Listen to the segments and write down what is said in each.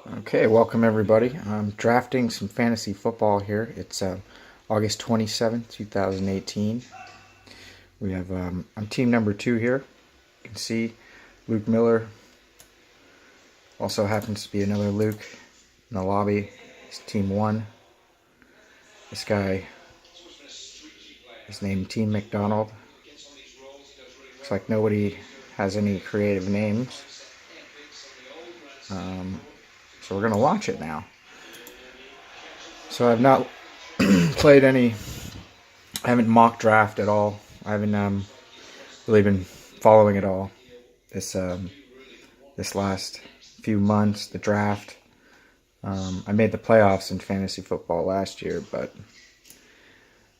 Okay, welcome everybody. I'm drafting some fantasy football here. It's August 27th, 2018. We have I'm team number 2 here. You can see Luke Miller. Also happens to be another Luke in the lobby. It's team 1. This guy is named Team McDonald. Looks like nobody has any creative names. So we're going to launch it now. So I've not played any, I haven't mock draft at all. I haven't really been following it all this last few months, the draft. I made the playoffs in fantasy football last year, but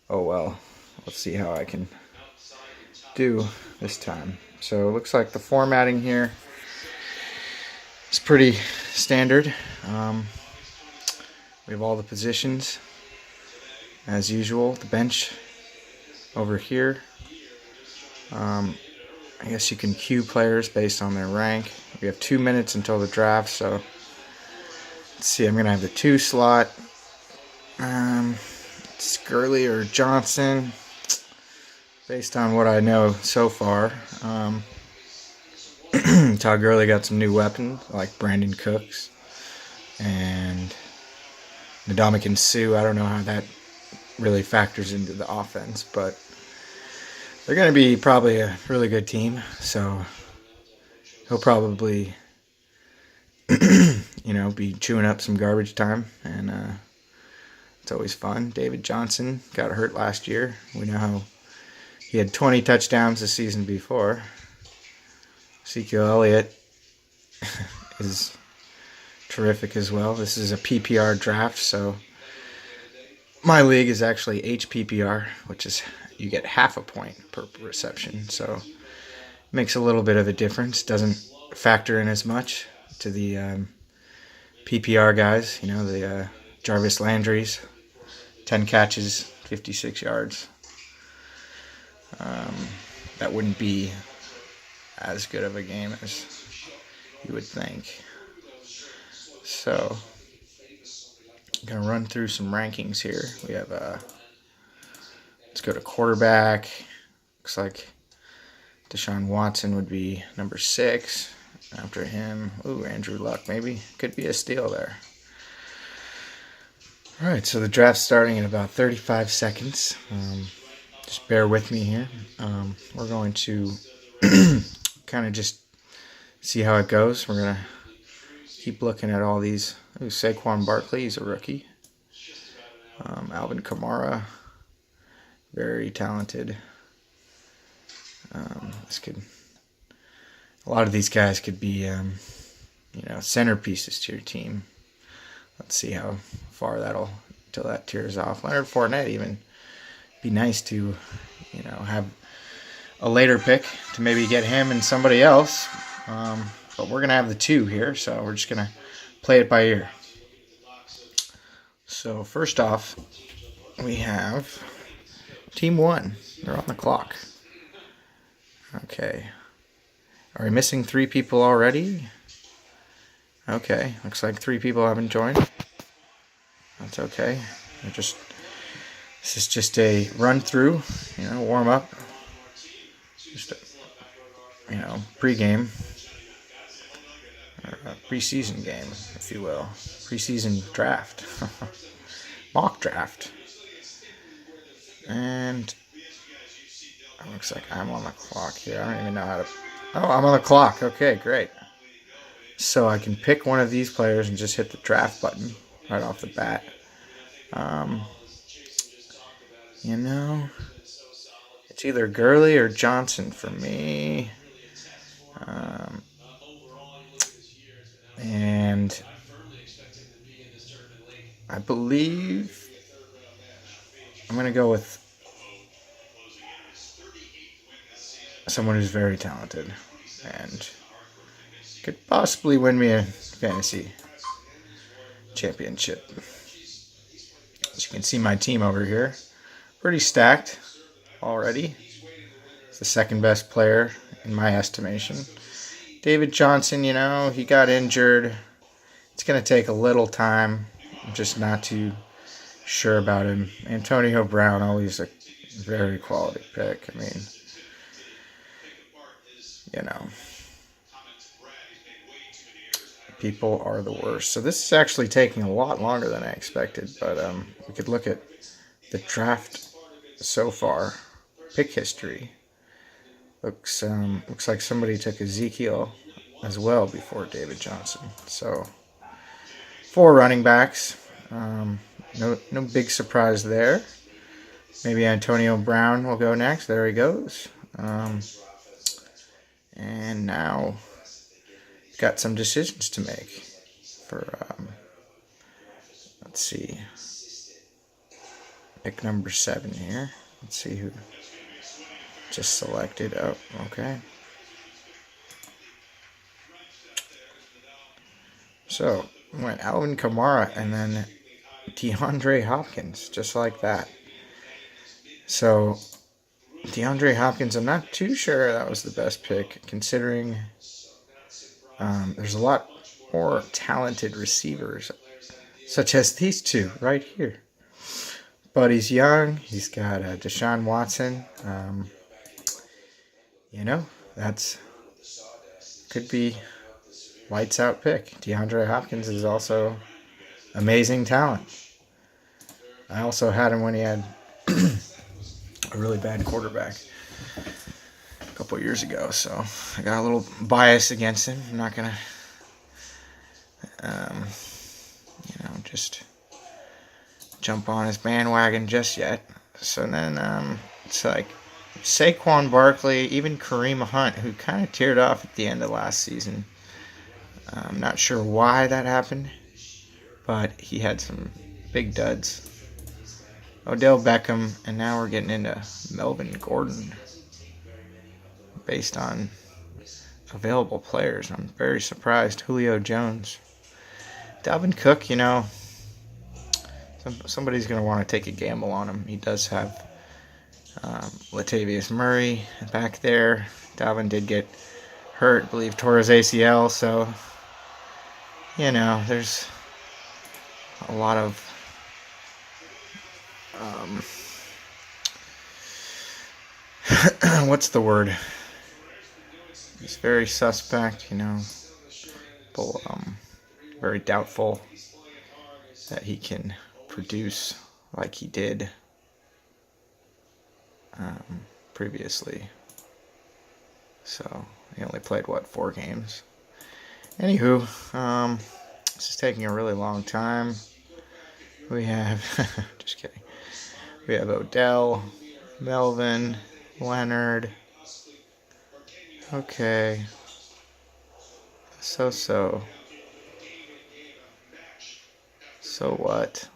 oh well. Let's see how I can do this time. So it looks like the formatting here is pretty standard. We have all the positions as usual. The bench over here. I guess you can queue players based on their rank. We have 2 minutes until the draft, so let's see. I'm gonna have the 2 slot. It's Gurley or Johnson, based on what I know so far. Todd Gurley got some new weapons like Brandon Cooks and Ndamukong Suh. I don't know how that really factors into the offense, but they're going to be probably a really good team, so he'll probably, be chewing up some garbage time, and it's always fun. David Johnson got hurt last year. We know how he had 20 touchdowns the season before. Ezekiel Elliott is terrific as well. This is a PPR draft, so my league is actually HPPR, which is you get half a point per reception, so it makes a little bit of a difference. Doesn't factor in as much to the PPR guys, the Jarvis Landry's, 10 catches, 56 yards. That wouldn't be as good of a game as you would think. So, I'm going to run through some rankings here. We have, let's go to quarterback. Looks like Deshaun Watson would be number 6. After him, Andrew Luck maybe. Could be a steal there. Alright, so the draft's starting in about 35 seconds. Just bear with me here. We're going to kind of just see how it goes. We're going to keep looking at all these. Saquon Barkley, he's a rookie. Alvin Kamara, very talented. A lot of these guys could be, centerpieces to your team. Let's see how far until that tears off. Leonard Fournette even be nice to, have a later pick to maybe get him and somebody else. But we're going to have the 2 here, so we're just going to play it by ear. So first off, we have Team 1. They're on the clock. Okay. Are we missing 3 people already? Okay. Looks like 3 people haven't joined. That's okay. This is just a run through, warm up. Just a, pregame. Or a preseason game, if you will. Preseason draft. Mock draft. And it looks like I'm on the clock here. I don't even know how to... Oh, I'm on the clock. Okay, great. So I can pick one of these players and just hit the draft button right off the bat. It's either Gurley or Johnson for me. And I believe I'm going to go with someone who's very talented and could possibly win me a fantasy championship. As you can see, my team over here, pretty stacked already. It's the second best player in my estimation. David Johnson, he got injured. it's going to take a little time. I'm just not too sure about him. Antonio Brown, always a very quality pick. I mean, you know, people are the worst. So this is actually taking a lot longer than I expected. But we could look at the draft so far, pick history. Looks like somebody took Ezekiel as well before David Johnson. So 4 running backs. No big surprise there. Maybe Antonio Brown will go next. There he goes. And now got some decisions to make for let's see, pick number 7 here. Let's see who just selected. Oh, okay. So went Alvin Kamara and then DeAndre Hopkins, just like that. So DeAndre Hopkins, I'm not too sure that was the best pick, considering there's a lot more talented receivers, such as these two right here. But he's young. He's got Deshaun Watson. That's could be lights out pick. DeAndre Hopkins is also amazing talent. I also had him when he had a really bad quarterback a couple years ago, so I got a little bias against him. I'm not gonna, just jump on his bandwagon just yet. So then it's like Saquon Barkley, even Kareem Hunt, who kind of teared off at the end of last season. I'm not sure why that happened, but he had some big duds. Odell Beckham, and now we're getting into Melvin Gordon based on available players. I'm very surprised. Julio Jones. Dalvin Cook, somebody's going to want to take a gamble on him. He does have Latavius Murray back there. Dalvin did get hurt, I believe tore his ACL, so, there's a lot of what's the word? He's very suspect, people, very doubtful that he can produce like he did previously. So he only played 4 games. Anywho, this is taking a really long time. We have just kidding. We have Odell, Melvin, Leonard. Okay. So what?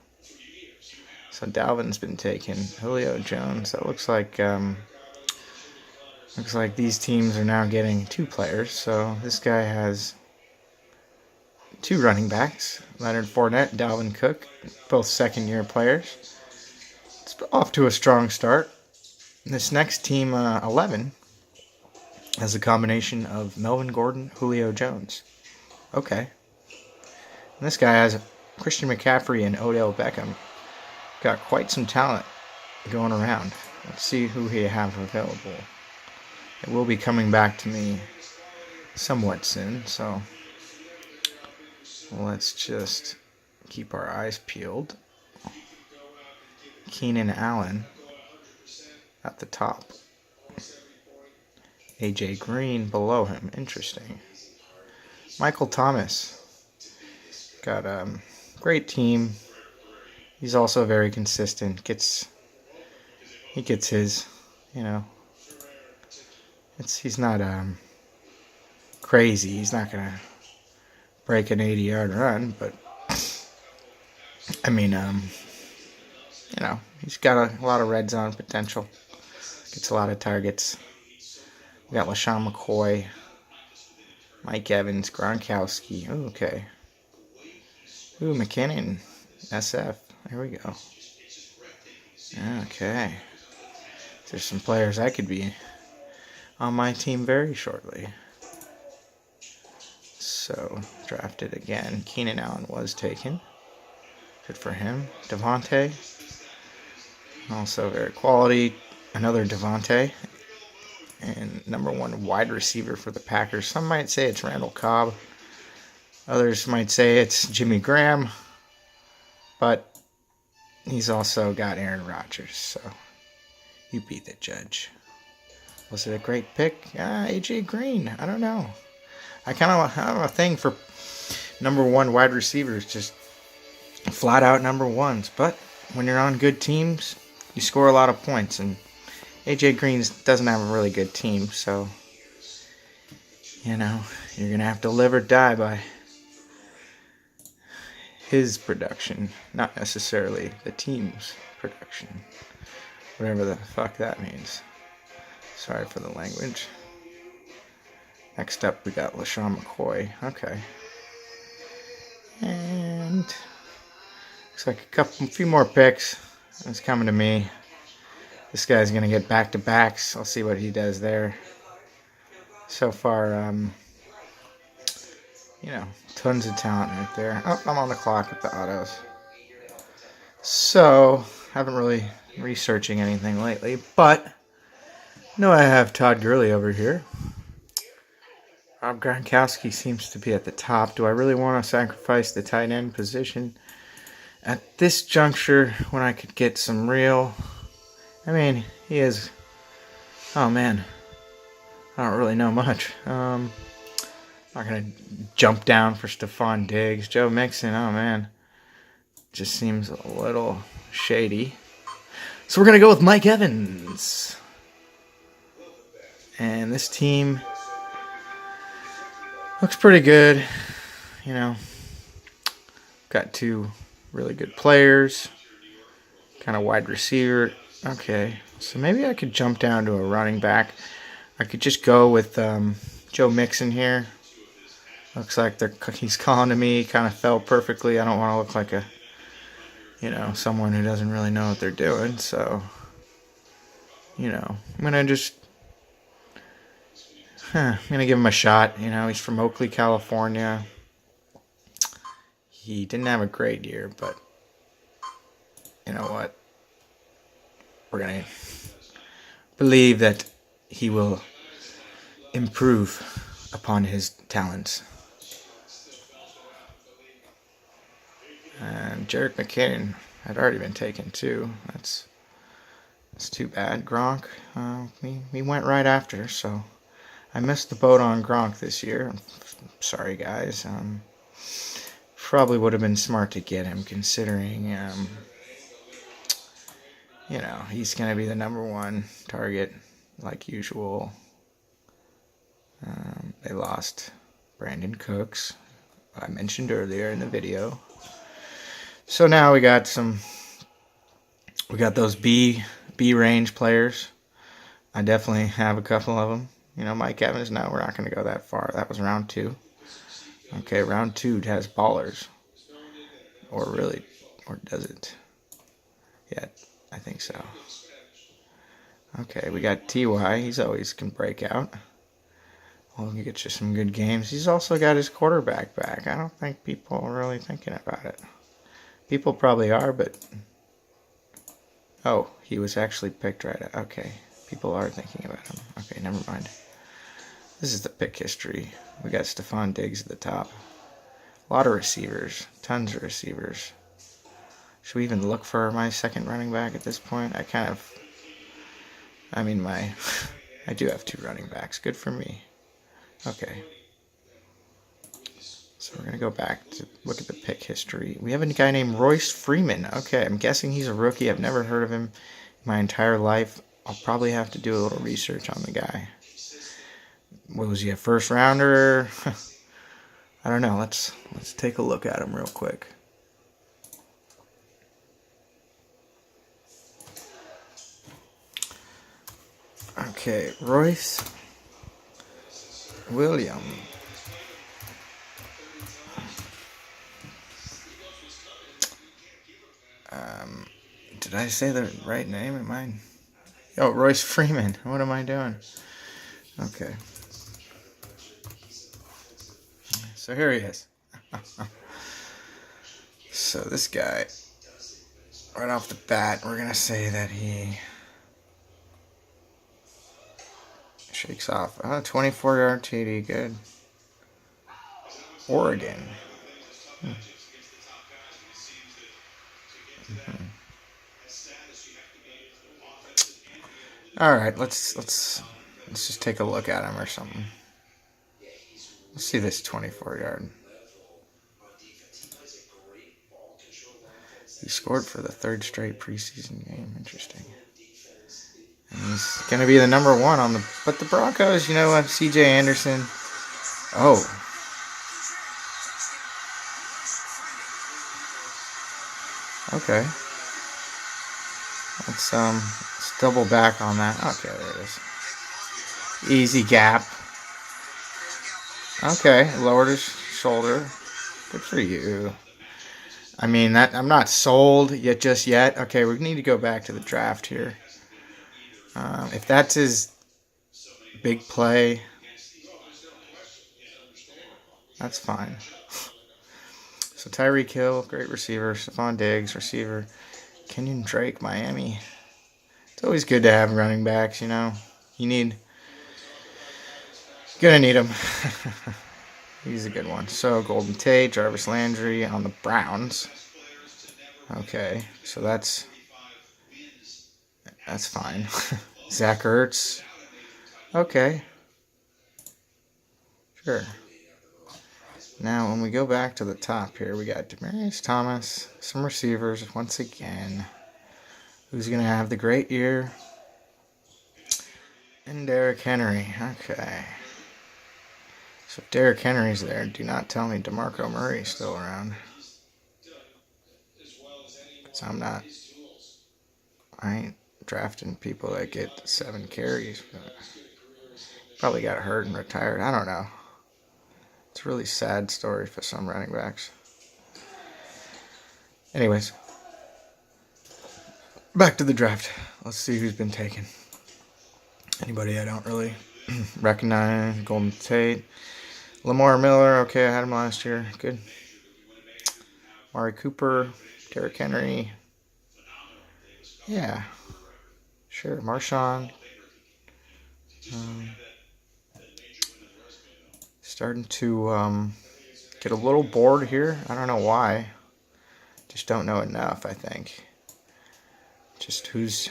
So Dalvin's been taken. Julio Jones. That looks like these teams are now getting 2 players. So this guy has 2 running backs. Leonard Fournette, Dalvin Cook, both second-year players. It's off to a strong start. This next team, 11, has a combination of Melvin Gordon, Julio Jones. Okay. And this guy has Christian McCaffrey and Odell Beckham. Got quite some talent going around. Let's see who he has available. It will be coming back to me somewhat soon, so let's just keep our eyes peeled. Keenan Allen at the top. AJ Green below him. Interesting. Michael Thomas. Got a great team. He's also very consistent. He gets his, he's not crazy. He's not gonna break an 80-yard run, but I mean, he's got a lot of red zone potential. Gets a lot of targets. We got LaShawn McCoy, Mike Evans, Gronkowski. Ooh, okay. Ooh, McKinnon, SF. There we go. Okay. There's some players I could be on my team very shortly. So, drafted again. Keenan Allen was taken. Good for him. Devontae. Also very quality. Another Devontae. And #1 wide receiver for the Packers. Some might say it's Randall Cobb. Others might say it's Jimmy Graham. But he's also got Aaron Rodgers. So, you be the judge. Was it a great pick? A.J. Green. I don't know. I kind of have a thing for #1 wide receivers, just flat out #1s. But when you're on good teams, you score a lot of points. And A.J. Green doesn't have a really good team, so, you're going to have to live or die by his production, not necessarily the team's production. Whatever the fuck that means. Sorry for the language. Next up, we got LaShawn McCoy. Okay. And looks like a few more picks. It's coming to me. This guy's going to get back-to-backs. I'll see what he does there. So far, tons of talent right there. Oh, I'm on the clock with the autos. So, haven't really researching anything lately, but I have Todd Gurley over here. Rob Gronkowski seems to be at the top. Do I really want to sacrifice the tight end position at this juncture when I could get some real... he is... Oh, man. I don't really know much. I'm not going to jump down for Stephon Diggs. Joe Mixon, oh, man. Just seems a little shady. So we're going to go with Mike Evans. And this team looks pretty good. Got 2 really good players. Kind of wide receiver. Okay, so maybe I could jump down to a running back. I could just go with Joe Mixon here. Looks like he's calling to me. Kind of fell perfectly. I don't want to look like someone who doesn't really know what they're doing. So, I'm going to give him a shot. He's from Oakley, California. He didn't have a great year, but you know what? We're going to believe that he will improve upon his talents. And Jerick McKinnon had already been taken too. That's too bad. Gronk, we went right after, so I missed the boat on Gronk this year. Sorry, guys. Probably would have been smart to get him, considering, he's going to be the #1 target, like usual. They lost Brandon Cooks, I mentioned earlier in the video. So now we got those B range players. I definitely have a couple of them. Mike Evans, no, we're not going to go that far. That was round 2. Okay, round 2 has ballers. Or does it? Yeah, I think so. Okay, we got T.Y. He's always can break out. Well, he gets you some good games. He's also got his quarterback back. I don't think people are really thinking about it. People probably are, but... Oh, he was actually picked right out. Okay, people are thinking about him. Okay, never mind. This is the pick history. We got Stephon Diggs at the top. A lot of receivers. Tons of receivers. Should we even look for my second running back at this point? I do have 2 running backs. Good for me. Okay. So we're going to go back to look at the pick history. We have a guy named Royce Freeman. Okay, I'm guessing he's a rookie. I've never heard of him in my entire life. I'll probably have to do a little research on the guy. What was he, a first rounder? I don't know. Let's take a look at him real quick. Okay, Royce William. Did I say the right name? Royce Freeman. What am I doing? Okay. So here he is. So this guy, right off the bat, we're going to say that he shakes off. 24-yard TD, good. Oregon. All right, let's just take a look at him or something. Let's see this 24-yard. He scored for the third straight preseason game. Interesting. And he's going to be the number one on the... But the Broncos, you know what? C.J. Anderson. Oh. Okay. Let's double back on that. Okay, there it is. Easy gap. Okay, lowered his shoulder. Good for you. I mean, that I'm not sold yet just yet. Okay, we need to go back to the draft here. If that's his big play, that's fine. So Tyreek Hill, great receiver. Stephon Diggs, receiver. Kenyon Drake, Miami. It's always good to have running backs, you know. Gonna need him. He's a good one. So Golden Tate, Jarvis Landry on the Browns. Okay, so that's fine. Zach Ertz. Okay. Sure. Now, when we go back to the top here, we got Demaryius Thomas, some receivers once again. Who's going to have the great year? And Derrick Henry. Okay. So if Derrick Henry's there, do not tell me DeMarco Murray's still around. Because I ain't drafting people that get 7 carries. But probably got hurt and retired. I don't know. It's a really sad story for some running backs. Anyways. Back to the draft. Let's see who's been taken. Anybody I don't really recognize. Golden Tate. Lamar Miller. Okay, I had him last year. Good. Amari Cooper. Derrick Henry. Yeah. Sure. Marshawn. Starting to get a little bored here. I don't know why. Just don't know enough, I think. Just who's...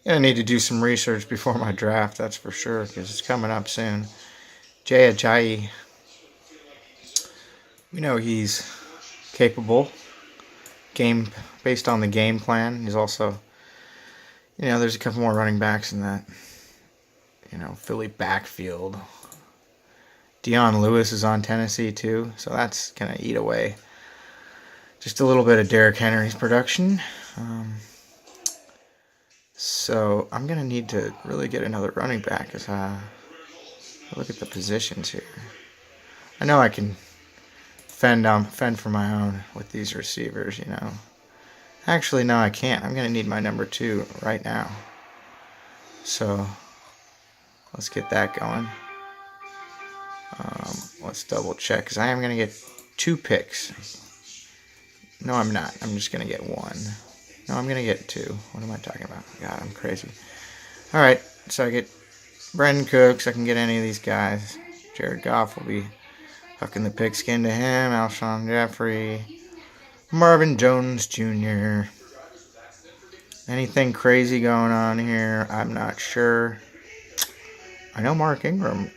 I need to do some research before my draft, that's for sure, because it's coming up soon. Jay Ajayi. We know he's capable. Based on the game plan. He's also... there's a couple more running backs in that, Philly backfield. Dion Lewis is on Tennessee, too, so that's going to eat away just a little bit of Derrick Henry's production. So I'm going to need to really get another running back as I look at the positions here. I know I can fend for my own with these receivers, Actually, no, I can't. I'm going to need my number 2 right now. So let's get that going. Let's double check, because I am going to get 2 picks. No, I'm not. I'm just going to get 1. No, I'm going to get 2. What am I talking about? God, I'm crazy. All right, so I get Brandon Cooks. I can get any of these guys. Jared Goff will be hucking the pigskin to him. Alshon Jeffrey. Marvin Jones Jr. Anything crazy going on here? I'm not sure. I know Mark Ingram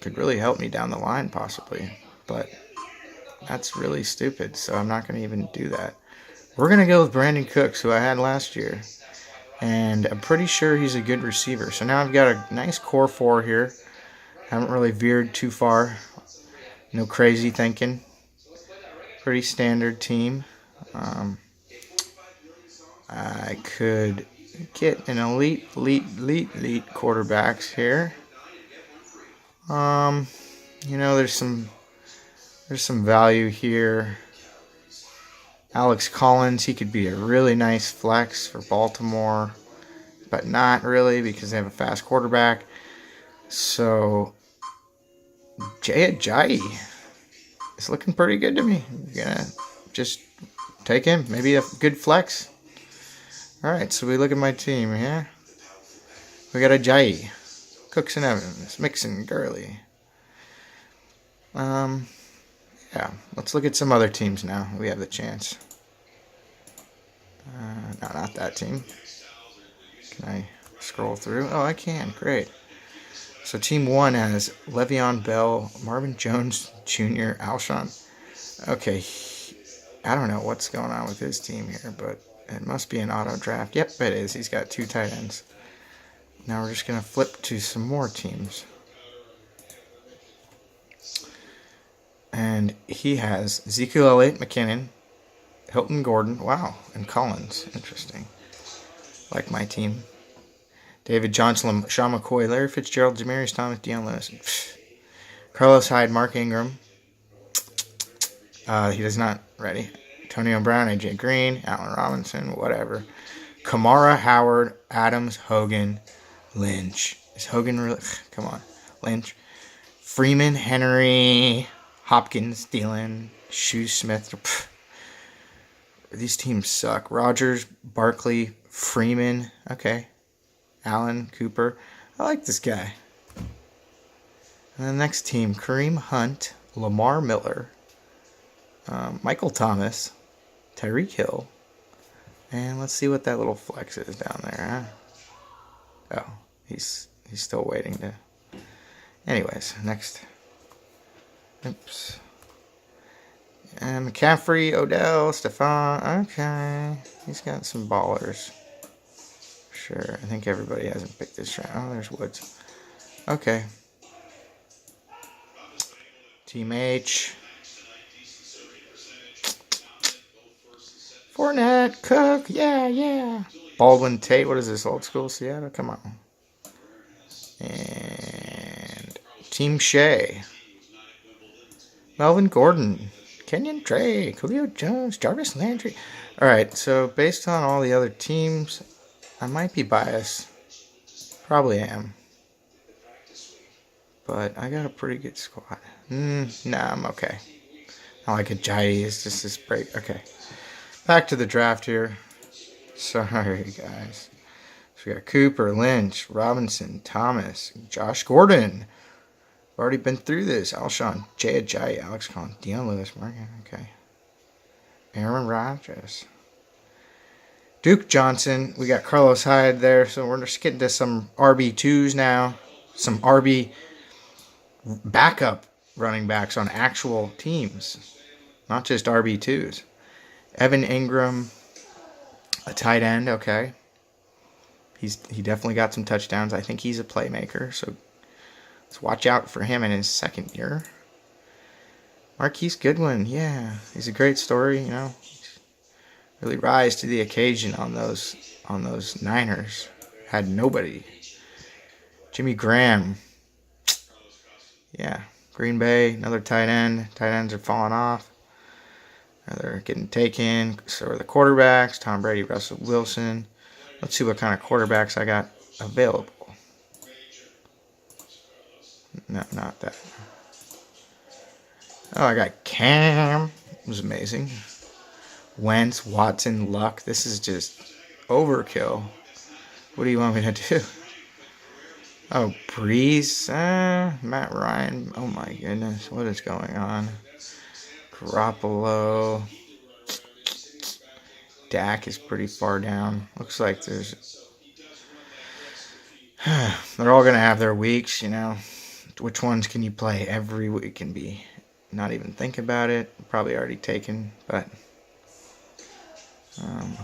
could really help me down the line, possibly. But that's really stupid, so I'm not going to even do that. We're going to go with Brandon Cooks, who I had last year. And I'm pretty sure he's a good receiver. So now I've got a nice core 4 here. Haven't really veered too far. No crazy thinking. Pretty standard team. I could get an elite quarterbacks here. There's some value here. Alex Collins, he could be a really nice flex for Baltimore, but not really because they have a fast quarterback. So Jay Ajayi. It's looking pretty good to me. I'm gonna just take him. Maybe a good flex. All right, so we look at my team here. We got Ajayi, Cooks and Evans, Mixon, Gurley. Yeah, let's look at some other teams now. We have the chance. No, not that team. Can I scroll through? Oh, I can. Great. So team 1 has Le'Veon Bell, Marvin Jones Jr., Alshon. Okay, I don't know what's going on with his team here, but it must be an auto draft. Yep, it is. He's got 2 tight ends. Now we're just going to flip to some more teams. And he has Ezekiel Elliott, McKinnon, Hilton Gordon, wow, and Collins. Interesting. Like my team. David Johnson, Sean McCoy, Larry Fitzgerald, Demaryius Thomas, Deion Lewis. Carlos Hyde, Mark Ingram. He does not. Ready. Antonio Brown, AJ Green, Allen Robinson, whatever. Kamara, Howard, Adams, Hogan, Lynch. Is Hogan really? Come on. Lynch. Freeman, Henry, Hopkins, Thielen, Shoe Smith. These teams suck. Rodgers, Barkley, Freeman. Okay. Allen, Cooper. I like this guy. And the next team, Kareem Hunt, Lamar Miller, Michael Thomas, Tyreek Hill. And let's see what that little flex is down there, huh? Oh, he's still waiting to... Anyways, next. Oops. And McCaffrey, Odell, Stephon. Okay. He's got some ballers. Sure. I think everybody hasn't picked this round. Oh, there's Woods. Okay. Team H. Fournette, Cook. Yeah. Baldwin Tate. What is this, old school Seattle? Come on. And Team Shea. Melvin Gordon. Kenyon Drake. Julio Jones. Jarvis Landry. All right, so based on all the other teams, I might be biased. Probably am. But I got a pretty good squad. Nah, I'm okay. I like Ajayi. It's just this break. Okay. Back to the draft here. Sorry, guys. So we got Cooper, Lynch, Robinson, Thomas, Josh Gordon. I've already been through this. Alshon, Jay Ajayi, Alex Collins, Deion Lewis, Morgan. Okay. Aaron Rodgers. Duke Johnson. We got Carlos Hyde there. So we're just getting to some RB2s now. Some RB backup running backs on actual teams. Not just RB2s. Evan Ingram. A tight end. Okay. He definitely got some touchdowns. I think he's a playmaker. So let's watch out for him in his second year. Marquise Goodwin. Yeah. He's a great story, you know. Really rise to the occasion on those Niners. Had nobody. Jimmy Graham. Yeah. Green Bay, another tight end. Tight ends are falling off. They're getting taken. So are the quarterbacks. Tom Brady, Russell Wilson. Let's see what kind of quarterbacks I got available. No, not that. Oh, I got Cam. It was amazing. Wentz, Watson, Luck. This is just overkill. What do you want me to do? Oh, Breeze. Matt Ryan. Oh my goodness. What is going on? Garoppolo. Dak is pretty far down. Looks like there's... They're all going to have their weeks, you know. Which ones can you play every week and be... Not even think about it. Probably already taken, but...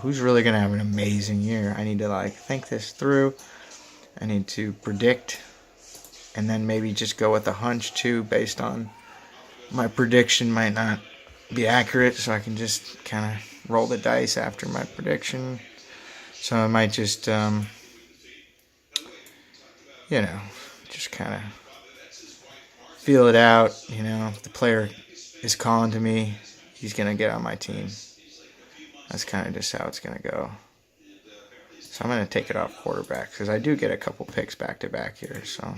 who's really going to have an amazing year? I need to, think this through. I need to predict. And then maybe just go with a hunch, too, based on... My prediction might not be accurate, so I can just kind of roll the dice after my prediction. So I might just, just kind of feel it out. You know, if the player is calling to me, he's going to get on my team. That's kind of just how it's going to go. So I'm going to take it off quarterback because I do get a couple picks back to back here. So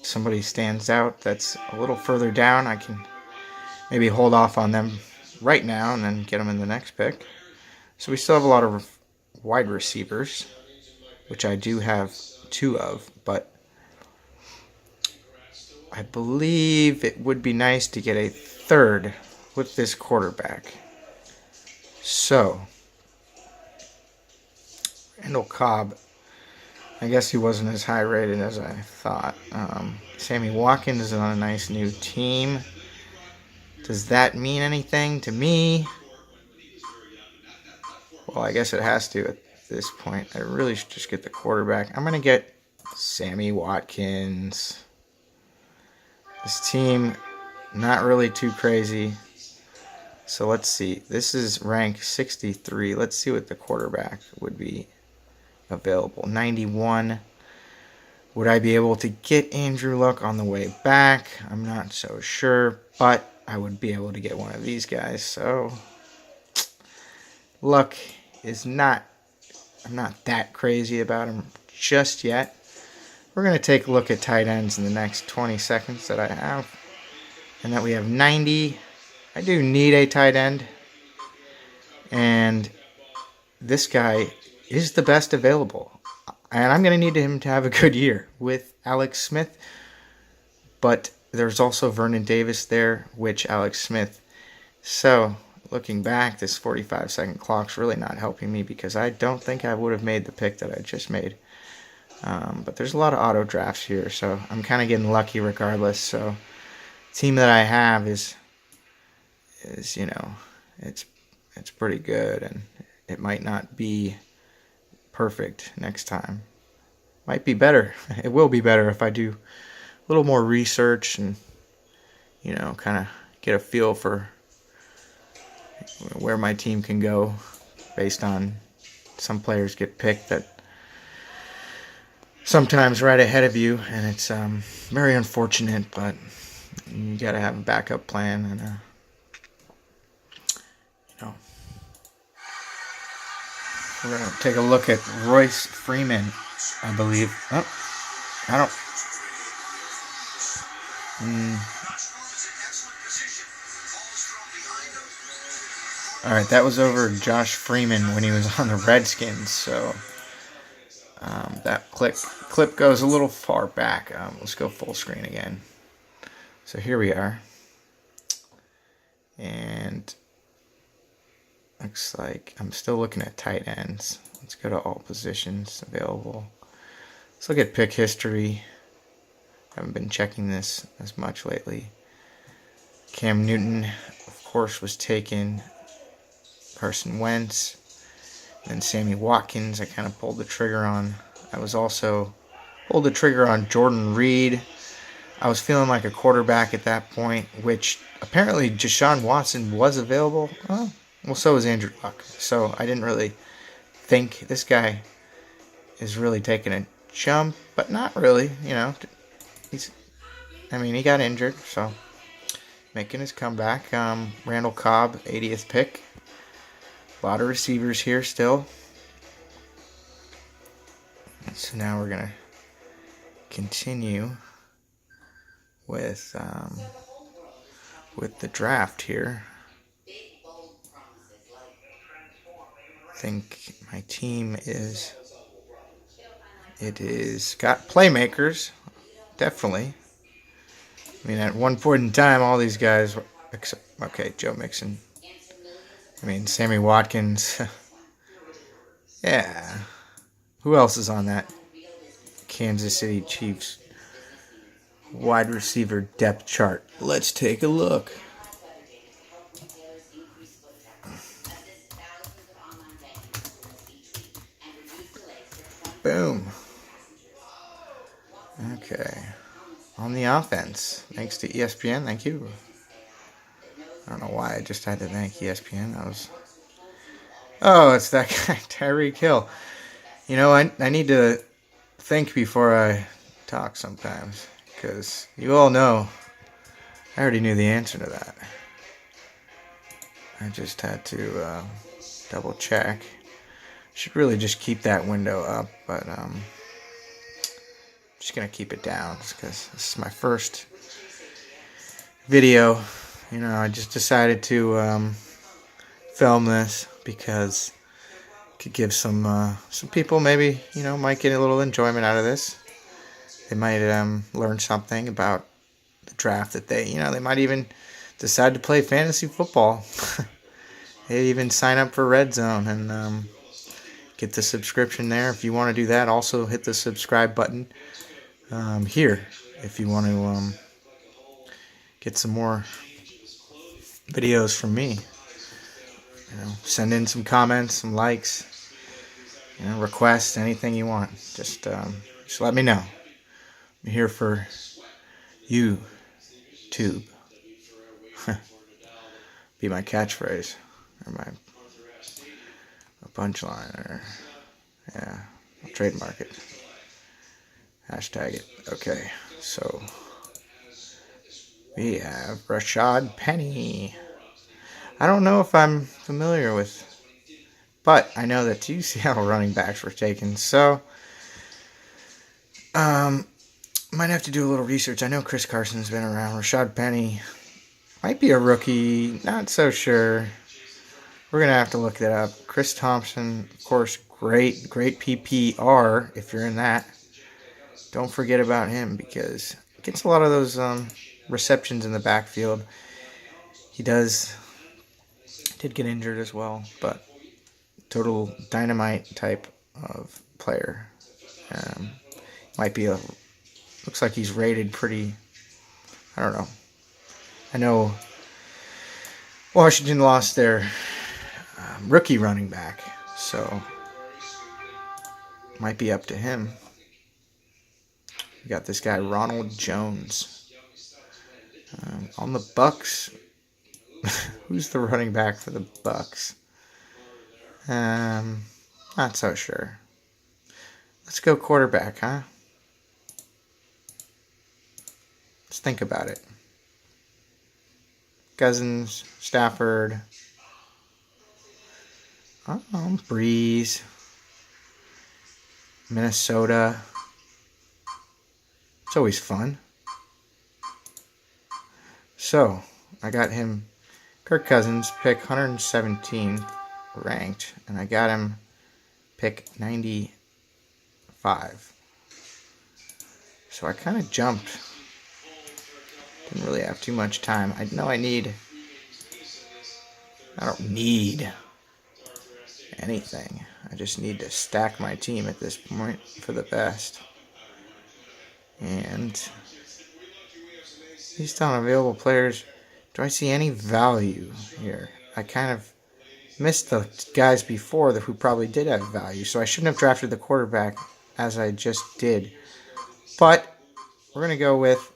somebody stands out that's a little further down, I can maybe hold off on them right now and then get them in the next pick. So we still have a lot of wide receivers, which I do have 2 of, but I believe it would be nice to get a 3rd with this quarterback. So, Randall Cobb, I guess he wasn't as high rated as I thought. Sammy Watkins is on a nice new team. Does that mean anything to me? Well, I guess it has to at this point. I really should just get the quarterback. I'm going to get Sammy Watkins. This team, not really too crazy. So let's see. This is rank 63. Let's see what the quarterback would be available. 91. Would I be able to get Andrew Luck on the way back? I'm not so sure, but I would be able to get one of these guys. So Luck is not, I'm not that crazy about him just yet. We're going to take a look at tight ends in the next 20 seconds that I have. And that we have 90. I do need a tight end. And this guy is the best available. And I'm going to need him to have a good year with Alex Smith. But there's also Vernon Davis there, which Alex Smith. So, looking back, this 45-second clock's really not helping me because I don't think I would have made the pick that I just made. But there's a lot of auto drafts here, so I'm kind of getting lucky regardless. So, the team that I have is you know, it's pretty good, and it might not be perfect next time. Might be better. It will be better if I do a little more research and, you know, kind of get a feel for where my team can go based on some players get picked that sometimes right ahead of you, and it's very unfortunate, but you got to have a backup plan, and you know, we're gonna take a look at Royce Freeman, I believe. Oh, I don't. All right, that was over Josh Freeman when he was on the Redskins, so. That clip goes a little far back. Let's go full screen again. So here we are. And looks like I'm still looking at tight ends. Let's go to all positions available. Let's look at pick history. Haven't been checking this as much lately. Cam Newton, of course, was taken. Carson Wentz. And Sammy Watkins, I kind of pulled the trigger on. I was also pulled the trigger on Jordan Reed. I was feeling like a quarterback at that point, which apparently Deshaun Watson was available. Well, so was Andrew Luck. So I didn't really think this guy is really taking a jump, but not really. You know, he got injured, so making his comeback. Randall Cobb, 80th pick. A lot of receivers here still. So now we're going to continue with the draft here. I think my team is got playmakers, definitely. I mean, at one point in time, all these guys were, Joe Mixon. Sammy Watkins. Yeah. Who else is on that Kansas City Chiefs wide receiver depth chart? Let's take a look. Boom. Okay. On the offense. Thanks to ESPN. Thank you. I don't know why I just had to thank ESPN. It's that guy, Tyreek Hill. You know, I need to think before I talk sometimes, because you all know I already knew the answer to that. I just had to double check. Should really just keep that window up, but just going to keep it down because this is my first video. You know, I just decided to film this because it could give some people maybe, you know, might get a little enjoyment out of this. They might learn something about the draft that they might even decide to play fantasy football. They even sign up for Red Zone and get the subscription there. If you want to do that, also hit the subscribe button here if you want to get some more videos from me. You know, send in some comments, some likes, you know, requests, anything you want. Just let me know. I'm here for you, Tube. Be my catchphrase or my punchline, or yeah, I'll trademark it. Hashtag it. Okay, so we have Rashad Penny. I don't know if I'm familiar with, but I know that 2 Seattle running backs were taken, so might have to do a little research. I know Chris Carson's been around. Rashad Penny might be a rookie. Not so sure. We're going to have to look that up. Chris Thompson, of course, great PPR if you're in that. Don't forget about him because he gets a lot of those receptions in the backfield. He did get injured as well, but total dynamite type of player. Looks like he's rated pretty, I don't know. I know Washington lost their rookie running back, so might be up to him. We got this guy Ronald Jones on the Bucks. Who's the running back for the Bucks? Not so sure. Let's go quarterback, huh? Let's think about it. Cousins, Stafford, Breeze, Minnesota. It's always fun. So, I got him, Kirk Cousins, pick 117th ranked, and I got him pick 95. So I kind of jumped. Didn't really have too much time. I don't need anything. I just need to stack my team at this point for the best. And these unavailable players, do I see any value here? I kind of missed the guys before who probably did have value, so I shouldn't have drafted the quarterback as I just did. But we're going to go with